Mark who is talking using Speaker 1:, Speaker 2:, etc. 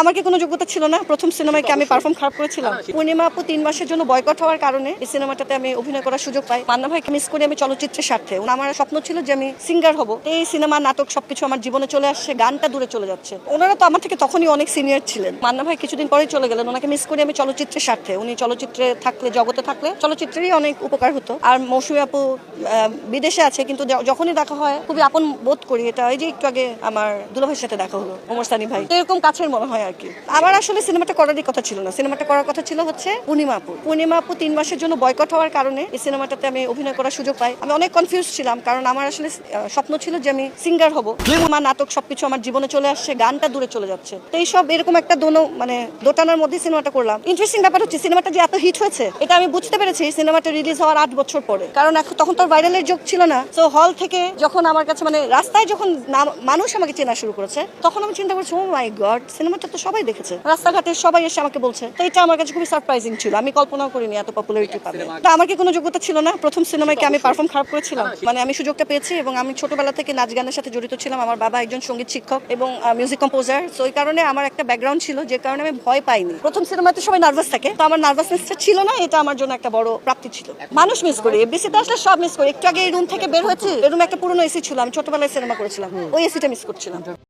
Speaker 1: আমার কি কোনো যোগ্যতা ছিল না? প্রথম সিনেমায় কি আমি পারফর্ম খারাপ করেছিলাম? পূর্ণিমা আপু ৩ মাসের জন্য বয়কট হওয়ার কারণে এই সিনেমাটাতে আমি অভিনয় করার সুযোগ পাই। মান্না ভাইকে মিস করি আমি চলচ্চিত্রের স্বার্থে। আমার স্বপ্ন ছিল যে আমি সিঙ্গার হব। এই সিনেমা, নাটক সবকিছু আমার জীবনে চলে আসছে, গানটা দূরে চলে যাচ্ছে। ওনারা তো আমার থেকে তখনই অনেক সিনিয়র ছিলেন। মান্না ভাই কিছুদিন পরেই চলে গেলেন, ওনাকে মিস করি আমি চলচ্চিত্রের স্বার্থে। উনি চলচ্চিত্রে থাকলে, জগতে থাকলে চলচ্চিত্রেরই অনেক উপকার হতো। আর মৌসুমী আপু বিদেশে আছে, কিন্তু যখনই দেখা হয় খুবই আপন বোধ করি। এটা এই যে একটু আগে আমার দুলাভাইয়ের সাথে দেখা হলো, ওমর সানি ভাই, এরকম কাছের মনে হয় আর কি। আমার আসলে সিনেমাটা করারই কথা ছিল না। সিনেমাটা করার কথা ছিল হচ্ছে পূর্ণিমা আপু ৩ মাসের জন্য বয়কট হওয়ার কারণে এই সিনেমাটাতে আমি অভিনয় করার সুযোগ পাই। আমি অনেক কনফিউজ ছিলাম, কারণ আমার আসলে স্বপ্ন ছিল যে আমি সিঙ্গার হব। আমার নাটক সবকিছু আমার জীবনে চলে আসছে, গানটা দূরে চলে যাচ্ছে। তো এইসব এরকম একটা দোটানার মধ্যে সিনেমাটা করলাম। ইন্টারেস্টিং ব্যাপার হচ্ছে সিনেমাটা যে এত হিট হয়েছে এটা আমি বুঝতে পেরেছি সিনেমাটা রিলিজ হওয়ার 8 বছর পরে। কারণ তখন তো ভাইরালের যোগ ছিল না। তো হল থেকে যখন আমার কাছে রাস্তায় যখন মানুষ আমাকে চেনা শুরু করেছে, তখন আমি চিন্তা করছি, ও মাই গড, সিনেমাটা তো সবাই দেখেছে, রাস্তাঘাটে সবাই এসে আমাকে বলছে। তো এটা আমার কাছে খুবই সারপ্রাইজিং ছিল। আমি কল্পনাও করিনি এত পপুলারিটি পাবে। তো আমার কি কোনো যোগ্যতা ছিল না? প্রথম সিনেমায় কি আমি পারফর্ম খারাপ করেছিলাম? আমি সুযোগটা পেয়েছি এবং আমি ছোটবেলা থেকে নাচ গানের সাথে জড়িত ছিলাম। আমার বাবা একজন সঙ্গীত শিক্ষক এবং মিউজিক কম্পোজার। তো ওই কারণে আমার একটা ব্যাকগ্রাউন্ড ছিল, যে কারণে আমি ভয় পাইনি। প্রথম সিনেমাতে সবাই নার্ভাস থাকে, তো আমার নার্ভাসনেসটা ছিল না। এটা আমার জন্য একটা বড় প্রাপ্তি ছিল। মানুষ মিস করি, এফডিসিতে আসলে সব মিস করি। একটু আগে এই রুম থেকে বের হয়েছি, এই রুমে একটা পুরনো এসি ছিল, আমি ছোটবেলায় সিনেমা করেছিলাম, ওই এসিটা মিস করছিলাম।